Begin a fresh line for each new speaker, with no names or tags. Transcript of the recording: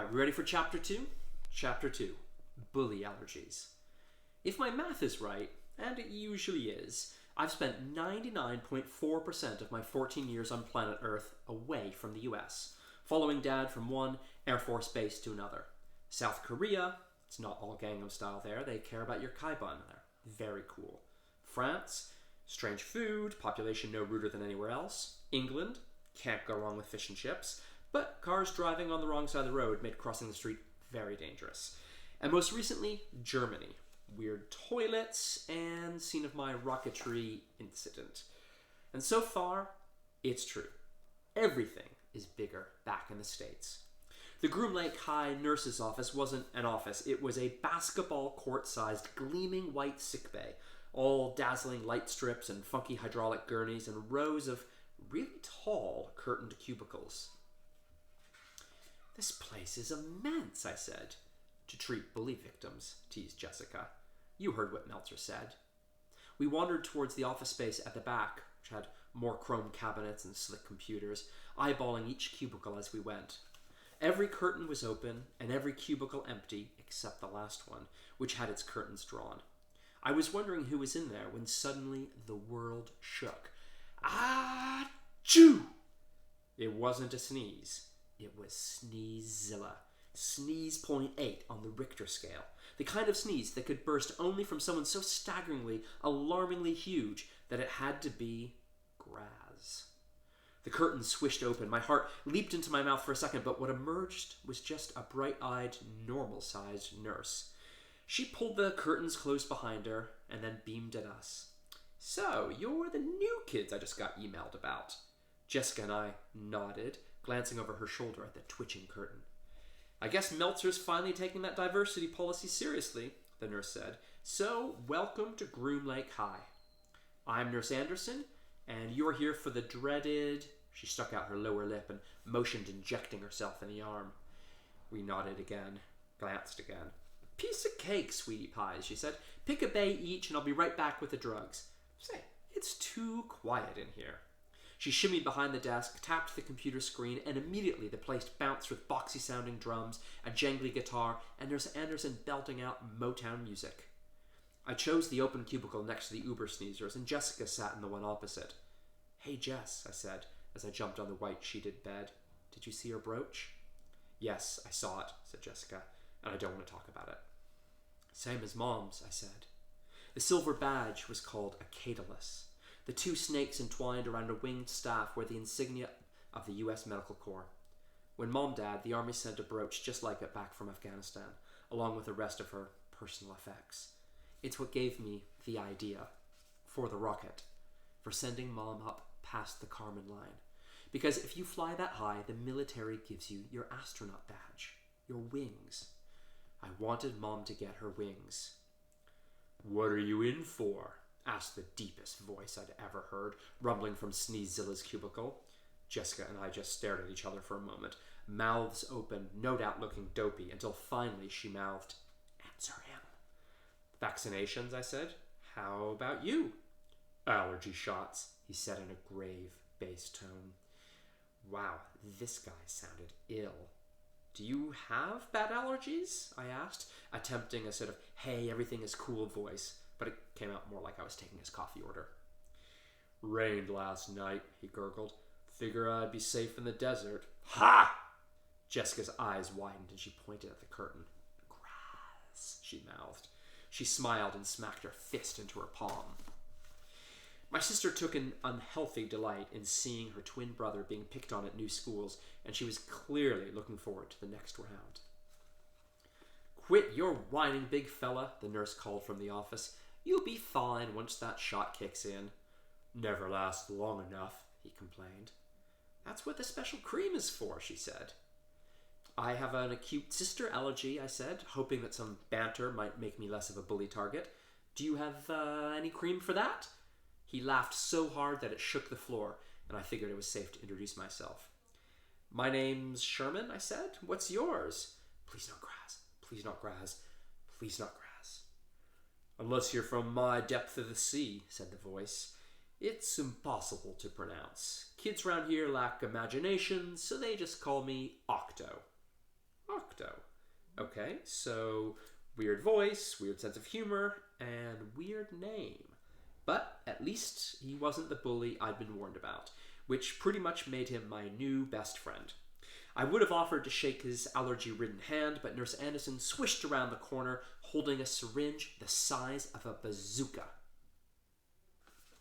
Alright, we ready for Chapter 2? Chapter 2. Bully Allergies. If my math is right, and it usually is, I've spent 99.4% of my 14 years on planet Earth away from the US, following Dad from one Air Force base to another. South Korea, it's not all Gangnam Style there, they care about your Kaiban there. Very cool. France, strange food, population no ruder than anywhere else. England, can't go wrong with fish and chips, but cars driving on the wrong side of the road made crossing the street very dangerous. And most recently, Germany. Weird toilets and scene of my rocketry incident. And so far, it's true. Everything is bigger back in the States. The Groom Lake High nurse's office wasn't an office. It was a basketball court-sized, gleaming white sickbay, all dazzling light strips and funky hydraulic gurneys and rows of really tall curtained cubicles. "This place is immense," I said. "To treat bully victims," teased Jessica. "You heard what Meltzer said." We wandered towards the office space at the back, which had more chrome cabinets and slick computers, eyeballing each cubicle as we went. Every curtain was open, and every cubicle empty, except the last one, which had its curtains drawn. I was wondering who was in there when suddenly the world shook. Achoo! It wasn't a sneeze. It was Sneezilla. Sneeze .8 on the Richter scale. The kind of sneeze that could burst only from someone so staggeringly, alarmingly huge that it had to be Graz. The curtain swished open. My heart leaped into my mouth for a second, but what emerged was just a bright-eyed, normal-sized nurse. She pulled the curtains closed behind her and then beamed at us. "So, you're the new kids I just got emailed about." Jessica and I nodded, glancing over her shoulder at the twitching curtain. "I guess Meltzer's finally taking that diversity policy seriously," the nurse said. "So, welcome to Groom Lake High. I'm Nurse Anderson, and you're here for the dreaded..." She stuck out her lower lip and motioned, injecting herself in the arm. We nodded again, glanced again. "Piece of cake, sweetie pies," she said. "Pick a bay each, and I'll be right back with the drugs. Say, it's too quiet in here." She shimmied behind the desk, tapped the computer screen, and immediately the place bounced with boxy-sounding drums, a jangly guitar, and Nurse Anderson belting out Motown music. I chose the open cubicle next to the Uber sneezers, and Jessica sat in the one opposite. "Hey, Jess," I said, as I jumped on the white sheeted bed. "Did you see her brooch?" "Yes, I saw it," said Jessica, "and I don't want to talk about it." "Same as Mom's," I said. The silver badge was called a Catalus. The two snakes entwined around a winged staff were the insignia of the U.S. Medical Corps. When Mom died, the Army sent a brooch just like it back from Afghanistan, along with the rest of her personal effects. It's what gave me the idea for the rocket, for sending Mom up past the Kármán line. Because if you fly that high, the military gives you your astronaut badge, your wings. I wanted Mom to get her wings. "What are you in for?" asked the deepest voice I'd ever heard, rumbling from Sneezilla's cubicle. Jessica and I just stared at each other for a moment, mouths open, no doubt looking dopey, until finally she mouthed, "Answer him." "Vaccinations," I said. "How about you?" "Allergy shots," he said in a grave, bass tone. Wow, this guy sounded ill. "Do you have bad allergies?" I asked, attempting a sort of, "hey, everything is cool" voice, but it came out more like I was taking his coffee order. "Rained last night," he gurgled. "Figure I'd be safe in the desert." "Ha!" Jessica's eyes widened and she pointed at the curtain. "Grass," she mouthed. She smiled and smacked her fist into her palm. My sister took an unhealthy delight in seeing her twin brother being picked on at new schools, and she was clearly looking forward to the next round. "Quit your whining, big fella," the nurse called from the office. "You'll be fine once that shot kicks in." "Never lasts long enough," he complained. "That's what the special cream is for," she said. "I have an acute sister allergy," I said, hoping that some banter might make me less of a bully target. "Do you have any cream for that?" He laughed so hard that it shook the floor, and I figured it was safe to introduce myself. "My name's Sherman," I said. "What's yours?" "Please not Graz. Please not Graz. Please not Graz." "Unless you're from my depth of the sea," said the voice. "It's impossible to pronounce. Kids round here lack imagination, so they just call me Octo." Octo. Okay, so weird voice, weird sense of humor, and weird name. But at least he wasn't the bully I'd been warned about, which pretty much made him my new best friend. I would have offered to shake his allergy-ridden hand, but Nurse Anderson swished around the corner, holding a syringe the size of a bazooka.